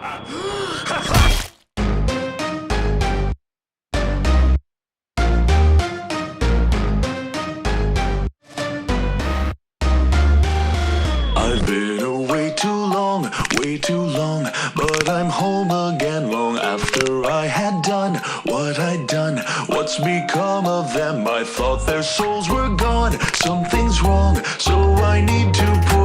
I've been away way too long, but I'm home again long after I had done what I'd done. What's become of them? I thought their souls were gone. Something's wrong, so I need to put